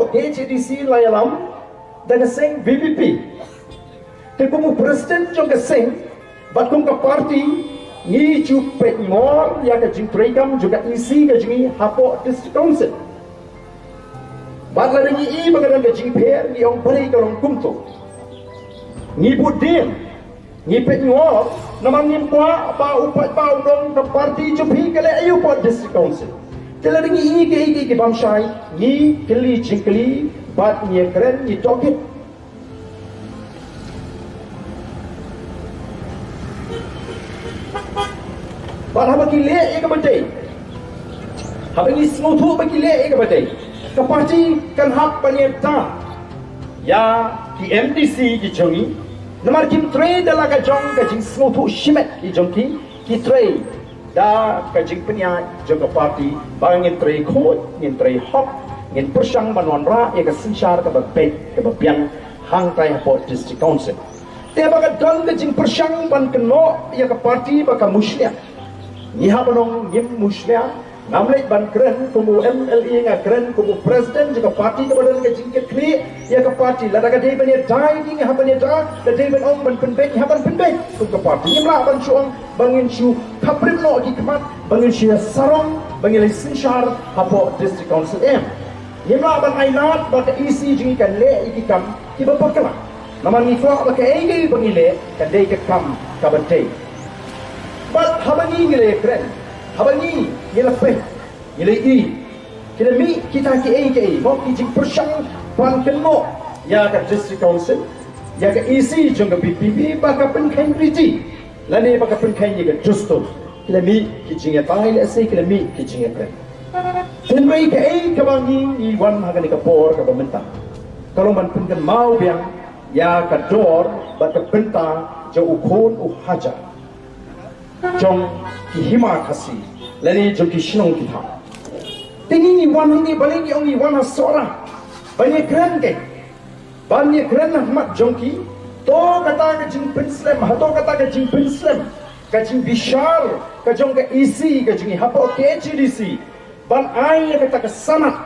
hapok KCDC layalam dengan seng VVP. Tekumu presiden juga seng, batung ke parti ni cupet ngor ya ke jing trekam juga isi ke jing hapok district council. Batla dengan i bagadan ke jing per ni orang beri ke orang kumto. Ni budin, ni pet ngor, namang nimpa apa upat pa udong ke parti cupi ke le ayu pot district council. Kalau dengan i ke bangsa ni keli jingkeli bat ni keren ni toket. Bahan bagi lek ke badai. Habis semua tu bagi lek ke badai. Keparti kan hak penyerta. Ya di MDC di jongi. Namar kim trade dalam kajong kajing semua tu shimet di jongi. Ki trade da kajing penyat jaga parti. Bangin trade kod, ngin trade hok, ngin persang manuan ra ya ke sensyar ke bebek ke bebiang hang tay hapot district council. Dia bakal dan kajing persang ban keno ya ke parti bakal muslim. Niha banong ngim muslim namlek ban keren kumu MLA nga keren kumu presiden juga parti kepada nga jingket kli ya ke parti lada ka dei ban ya dai ding ha ban ya da da dei ban ong ban penbek ha ban penbek kum ke parti ngimla ban chuang bangin chu kaprim no ki kmat bangin sia sarong bangin lisin shar hapo district council ngimla ban ainat ba ka isi jingi kan le iki kam ki ba pakala naman ni fwa ba ka ege bangile kan dei ka kam ka ban dei. But habani ngile keren, habani ngile peh, ngile i, kita mi kita ke, mau kijing persang ban keno, ya ke district council, ya ke isi jangka BPP, baka penkain riti, lani baka penkain ni ke justo, kita mi kijing tail ese, kita mi kijing keren. Tenbei ke kabangi ni wan hagan ke por ke pemerintah, kalau man penkan mau biang, ya ke dor, baka penta jauh ukon hajar. Jong ki hima kasi lani jong ki shinong kita tingi ni wan ni balingi ongi wan sora banyak keren ke banyak keren mat jong ki to kata ke jing pinslam hato kata ke jing pinslam ke jing bishar ke jong ke isi ke jing hapo ke CDC ban ai kata ke sanat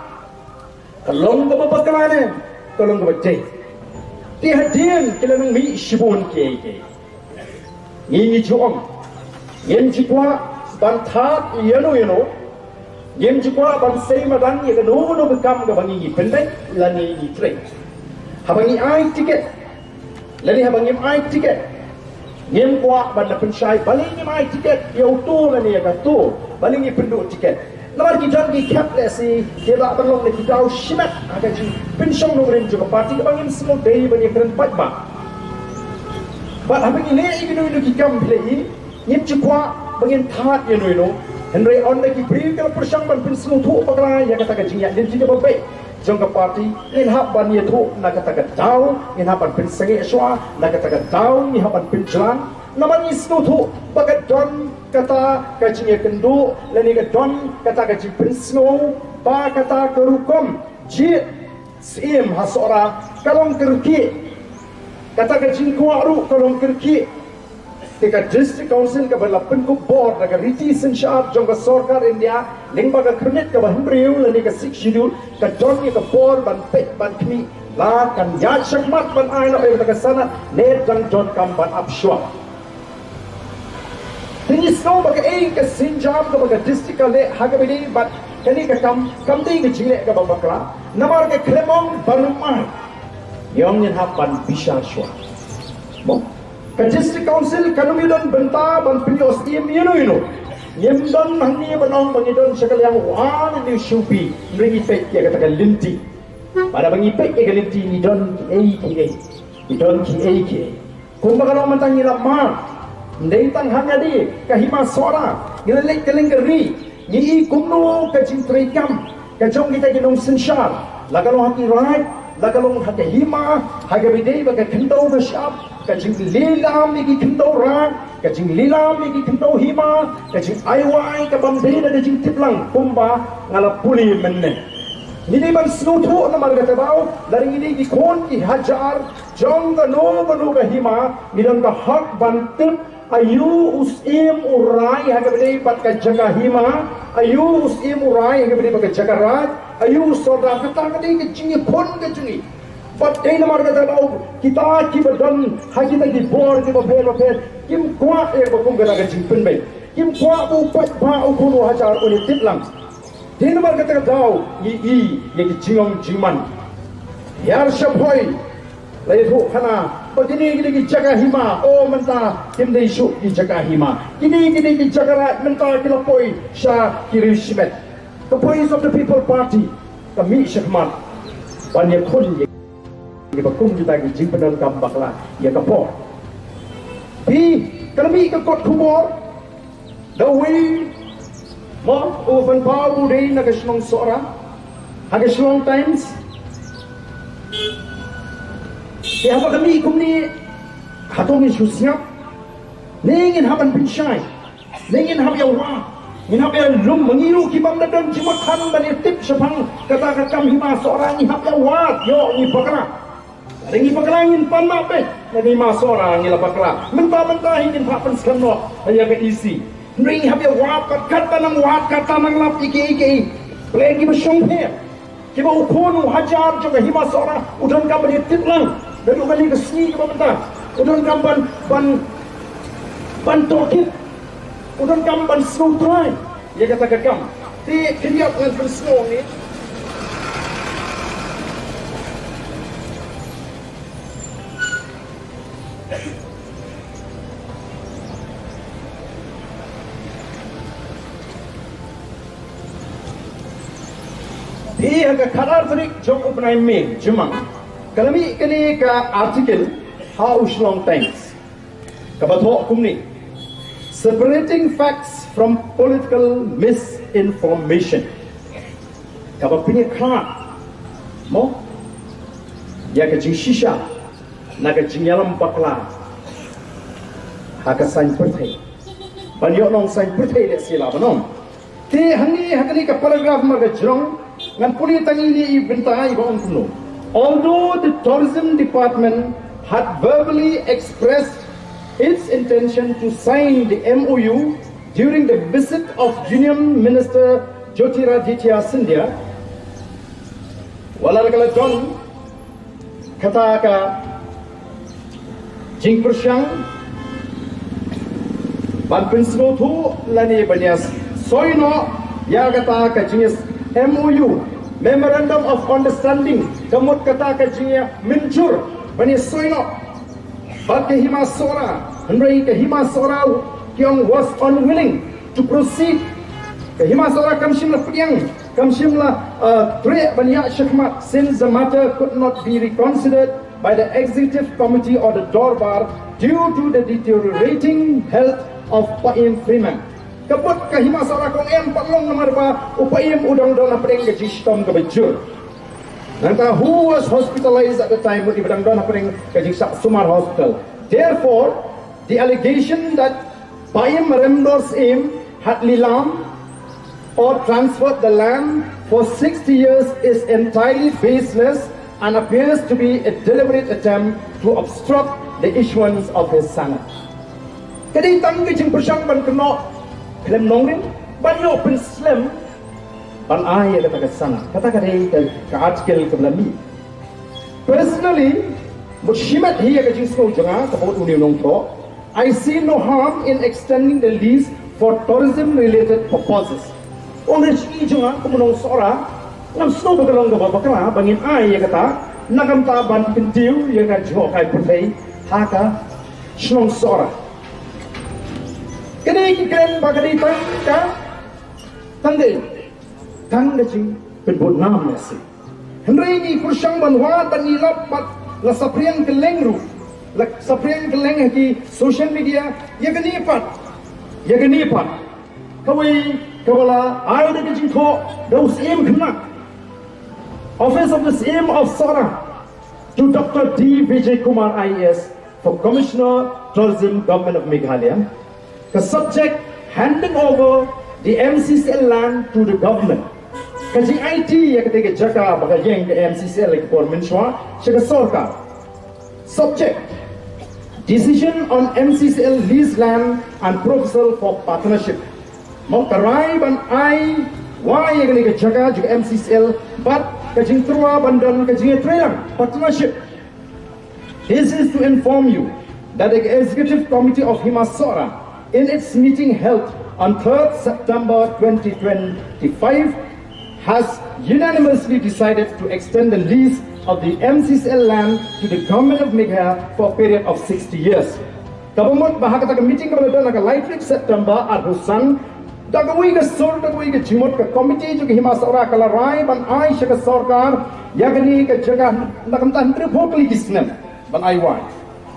kalong ko bakalane kalong ko bajai ti hadin kilanong mi shibon ke ini jong Yem jikwa ban thap yeno yem jikwa ban sei madang ye no bekam ke bangi pendek lani ni trade habangi ai tiket lani habangi ai tiket yem kwa ban pensyai balingi ai tiket ye utu lani ya tu balingi penduk tiket namar ki jan ki cap lesi ke ba berlong le kitau shimat aga ji pensyong no ren juga parti ke bangi semua dei banyak keren patba ba habangi le igino ki kam play Yem cikwa bangin that ye no Henry on ki bri kala persang ban pin smu thu pakla ya kata ka jingya den jingga babe jong ka party in hab ban ye thu na kata ka dau in hab ban pin sange swa na kata ka dau ni hab ban pin jalan naman ni smu thu bagat don kata ka jingya kendu lani ka don kata ka jing pin smu ba kata ka rukom ji sim hasora kalong kerki kata ka jing kwa ru kalong kerki Tika district council ka balapan ko board na ka riti sensyar jong ka sorkar India lingba ka kredit ka bahimriw lani ka 6 schedule ka jong ka board ban pet ban kmi la kan yad syakmat ban ayna ay ka sana net jang jon kam ban apshwa tinis ko baka ay ka sinjam ka baka district ka le hagabini bat kani ka kam ti ka jile ka babakla namar ka klemong banumay yong yan hapan bisha shwa mo Ka district council kanumi don benta ban pinyos im yeno yem don hangi banong bangidon sakal yang wan ni shubi ringi pek ya kata linti pada bangi pek ya linti ni don ki don ki kumba kalau mantangi lama ndai tang hanga di kahima sora ngelek kelengeri ni kumno ka jintrekam ka jong kita ginong sensyar la kalau hati right la kalau hati hima hagabidei baga kendau ka syap kajing lilam igi kentau ran, kajing lilam igi kentau hima, kajing aiwai kabambeda kajing tiplang kumba ngala puli menne. Ini ban snutu nama kata bau, dari ini di kon ki hajar, jong ka no banu ka hima, midang ka hak bantut, ayu usim urai hagabedei bat ka jaga hima, ayu usim urai hagabedei bat ka jaga rat, ayu saudara kata kata ke jingi pon ke jingi but dai namar kata lau kita ki badon ha kita ki bor ki ba pher kim kwa ba kum kata ke jing pen bai kim kwa bu pat ba u kuno hajar oni titlang dai namar kata dau ye ki jingong jingman yar shapoi lai thu khana begini ki jaga hima oh menta kim dai shu ki jaga hima kini ki jaga rat menta ki lapoi sha ki rishmet the voice of the people party kami syahmat banyak kun ye bakum kita ki jing pedon kam bakla ya kapor bi kami ke kot kumor the way mo open power budai na kashlong sora hagashlong times ya apa kami kumni hatong susiap ningin haban pinsyai ningin hab yawa ngin hab yang lum mengiru kibam dadon cimakan bani tip sepang kata kam hima seorang ni hab yawa yo ni pakra ringi pakra ngin pan mape ni ma seorang ni la pakra mentah ingin hapan skanno hanya ke isi ring hab yawa kat tanang wat kata nang lap iki plegi besyong he kiba ukonu hajar juga hima seorang udan kam bani tip lang dari kali ke sini ke bawah udon kamban ban tokit udon kamban snow try dia kata ke kam di dia dengan snow ni dia agak kalar tadi jom upnai main cuma kalami kini ka article how long times kabato kumni separating facts from political misinformation kabapinya khat mo ya ka jing shisha na ka jing yalam bakla haka sain perthai banyo nong sain perthai le sila banom te hakani ka paragraph ma ga jrong ngan puli tangi ni bentai ba on kuno. Although the tourism department had verbally expressed its intention to sign the MOU during the visit of Union Minister Jyotiraditya Scindia, walau John kata ka jing persyang ban prinsip tu lani banyas soino ya kata ka jing MOU Memorandum of Understanding kamut kata ka jing mencur banyas soino but ke himasora henry ke himasora kyong was unwilling to proceed ke himasora kamshim la piyang kamshim la tre banyak syakmat since the matter could not be reconsidered by the executive committee or the Dorbar due to the deteriorating health of Paim Freeman kaput ke himasora kong patlong nomor ba upaim udang-udang na pring ke jistom ke bejur nanta who was hospitalized at the time di udang-udang na pring ke jistom Sumar Hospital. Therefore, the allegation that Paim Remdor's aim had lilam or transferred the land for 60 years is entirely baseless and appears to be a deliberate attempt to obstruct the issuance of his sanad. Jadi tangki jing persang ban kena klaim nongrin ban yo pen slim ban ai kata ke sanad kata ke artikel ke belami. Personally, Mushimat hiya ke jing sko janga kabut uni nongtro, I see no harm in extending the lease for tourism related purposes. Oleh sini janga kemenong sora ngam snow begalong gaba bakala bangin ai ya kata nagam ta ban pentiu ya ka jo kai putei haka snong sora kene kren bagadi ka tangge jing penbut nam nasi henry ni kursang banwa ban ilap pat la sapriang keleng ru la sapriang keleng ki social media ya genipat kawai kawala ai de jing tho those aim kena office of the same of Sora to Dr. D. Vijay Kumar IAS for Commissioner Tourism Government of Meghalaya. The subject handing over the MCCL land to the government. Kasi IT ya ketika jaka baka yang the MCCL for menshwa siya sorka. Subject decision on MCCL lease land and proposal for partnership. Makaray ban ay Why yang ni kejaga juga MCCL but kajing terua bandan kajing trailang partnership. This is to inform you that the Executive Committee of Himasora in its meeting held on 3rd September 2025 has unanimously decided to extend the lease of the MCCL land to the government of Meghalaya for a period of 60 years. Kabumot bahagata ka meeting ka na ka lightly September at Husan dagawin ka sur dagawin ka jimot ka committee juga Himasora kala rai ban ai ka sarkar yagani ka jaga nakamtan tripokli kisnem ban ai wai.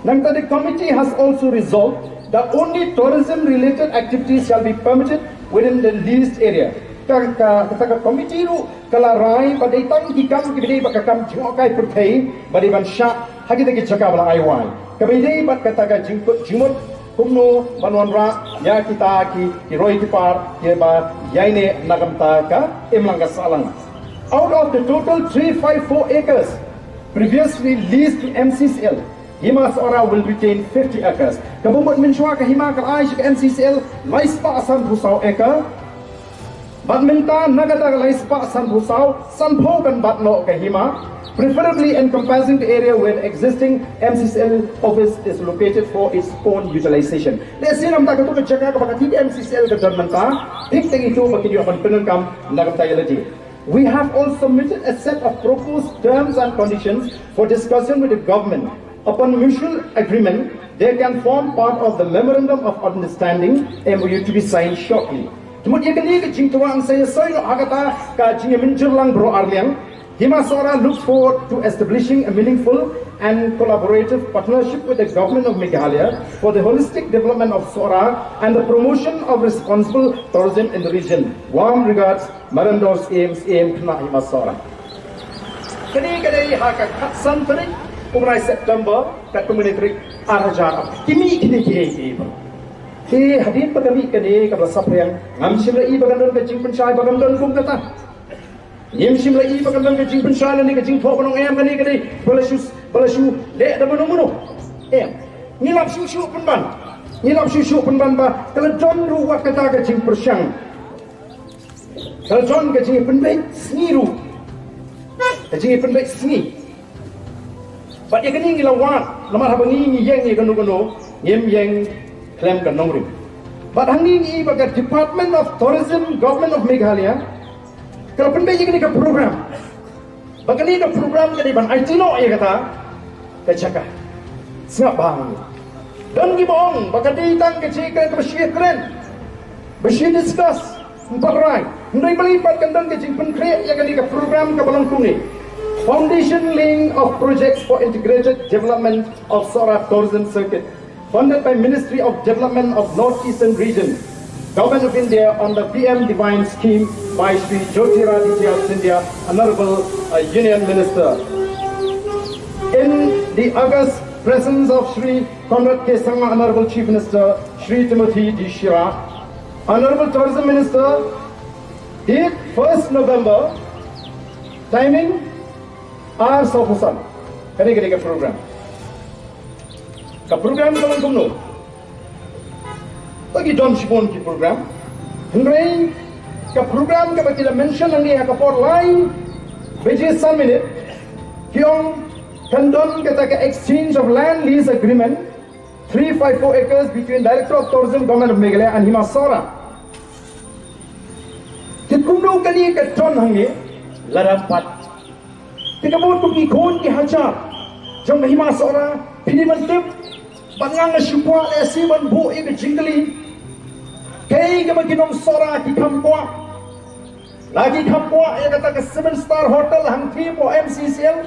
Nang the committee has also resolved that only tourism related activities shall be permitted within the leased area. Kata committee ru kala rai badai tang kikam kibidai bakakam jingokai pertai badai ban syak hagi tagi jaga bala ai wai. Kabidai bat kata ka jimot kumno banwanra ya kita ki roi kipar ke ba yaine nagamta ka emlanga salang. Out of the total 354 acres previously leased to MCCL, Himasora will retain 50 acres. Kabumot minshwa ka hima ka aish ka MCCL laispa asan busau acre. Badminton nagata laispa asan busau sanpho kan batno ka hima. Preferably encompassing the area where existing MCCL office is located for its own utilization. Let's say namta kato ka jaga ka bakati MCCL ka darmanta, tik teng itu bakiti akan penengkam nagamta yalati. We have also submitted a set of proposed terms and conditions for discussion with the government. Upon mutual agreement, they can form part of the Memorandum of Understanding MOU to be signed shortly. Kemudian kini ke jingtuan saya soy no agata ka jingaminjurlang bro arliang. Himasora looks forward to establishing a meaningful and collaborative partnership with the government of Meghalaya for the holistic development of Sora and the promotion of responsible tourism in the region. Warm regards, Marandor's AIM Kna Himasora. Kini haka katsan teri, umrai September, kat pemenitrik arajar. Kini kini. Hadin pagami kini kabla sapriyang ngamsim lai bagandon kajing pensyai bagandon kum kata. Yemsim lagi bagandon kajing pensyai ni kajing thok banong em kani balashu dek da banong muno. Ngilap susu penban ba kalau John ruwat kata kajing persyang. Kalau John kajing penbaik sengiru. Kajing penbaik sengi. Pak dia kini ngilawat lamar habangi ngiyeng ni kanu yem klaim kan nongri. But hangi baga Department of Tourism, Government of Meghalaya. Kalau penbaik ni ke program. Bagani ke program kani ban Aitino ya kata kacaka. Sengap bang. Dan gibong bagadi tang kecika ke bersih keren. Bersih discuss empat rai. Ndai melipat kandang kecing penkreat ya kani ke program ke balong ni. Foundation laying of projects for integrated development of Sora tourism circuit. Funded by Ministry of Development of North Eastern Region, Government of India on the PM Divine Scheme by Sri Jyotiraditya Scindia, Honorable Union Minister. In the august presence of Sri Conrad K. Sangma, Honorable Chief Minister, Sri Timothy D. Shira, Honorable Tourism Minister, date 1st November, timing hours of Husan. Kani program. Ka program kalang kumno. Bagi John Shibon ki program. Henry ka program ka bagi mention ang niya ka por line. Beji 1 minute. Kiong kandon kata ka exchange of land lease agreement 354 acres between Director of Tourism Government of Meghalaya and Himasora. Kikumno kani ka John hangi larampat. Tikabot ko ikon ki hajar. Jong Himasora pinimantip bangang syupwa le siman bu e jingli kay ka maginong sora ki kampwa lagi kampwa ya kata ka 7-star hotel hang tipo MCCL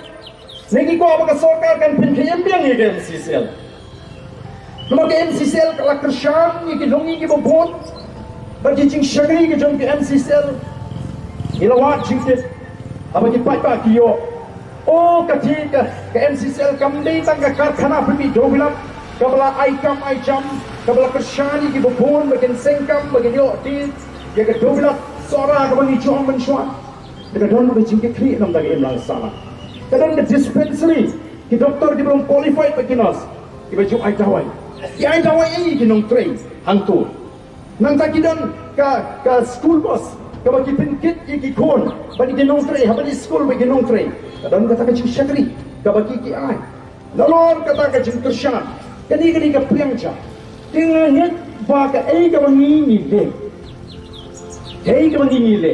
lagi ko apa ka sokar kan pin kayambiang ya MCCL nama ka MCCL kala kersyam ni ki longi ki bobot bagi jing syagri ki jong ki MCCL ilawat jingtit apa ki pai pa ki yo oh katika ka MCCL kamdei tang ka karkhana pimi dobilam kabla aikam aijam kabla kersyani ki bopon bagian sengkam bagian yo di ya ka dobila sora ka bani chom ban shwan de don ba jing ke kri nam dagi emlang sama kadang the dispensary ki doktor di belum qualified baginas ki baju ai tawai ini ki nong train hang tu nang takidan ka school bus Kabagi pinkit iki kon, bagi genong tre, habani school bagi genong tre. Kadang kata kecing syakri, kabagi ki ai. Lalor kata kecing kersyan, kani ka priangcha. Tingangit baka ai kabangi ni le. Hei kabangi ni le.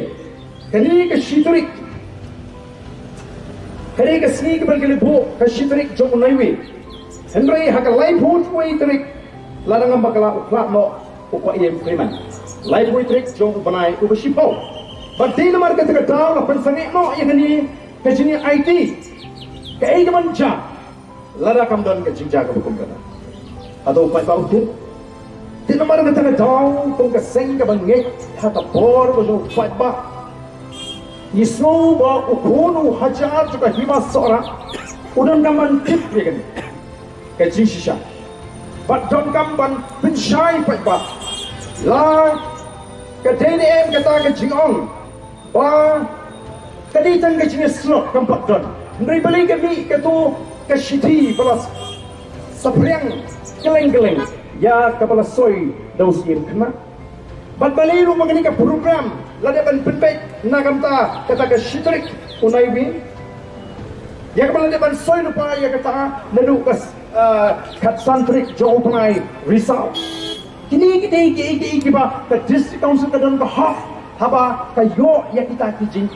Kani ka shiturik. Kani ka sni ka bagi bo ka shiturik jong naiwe. Henry haka life hood way trik. Larang bakala uklat no ukwa iem preman. Life way trik jong banai ubashipau. But di namar kata ka daw la pensange no yang ni ka jini IT. Ka ai kaman ja. Lara kam don ka jingja ka bukum kata. Atau upai bau tu. Di namar kata ka daw tong ka seng ka bangek hata bor ba jong upai ba. Isno ba ukunu hajar juga hima seorang. Udan kaman tip ya kan. Kecing sisa, but don kampan pensyai pak la kadene em kata kecing ong, ba kaditan kecing slot kampak don, dari balik kami katu kesiti balas sapriang keleng ya kepala soy daus im kena, but balik rumah kini ke program lada ban penpek nakamta kata kesitrik unai bin. Ya kepala depan soy lupa ya kata lalu kas kat santrik jauh pengai risau. Kini kita ba ke district council ke dan ke half haba ke yo ya kita kijing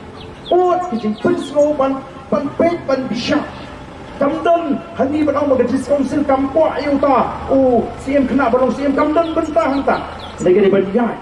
ot kijing penslo ban pet ban bisha. Kamdan hani ban ang ke district council kampo ayuta o CM kena balong CM kamdan bentah hanta. Negeri badiai.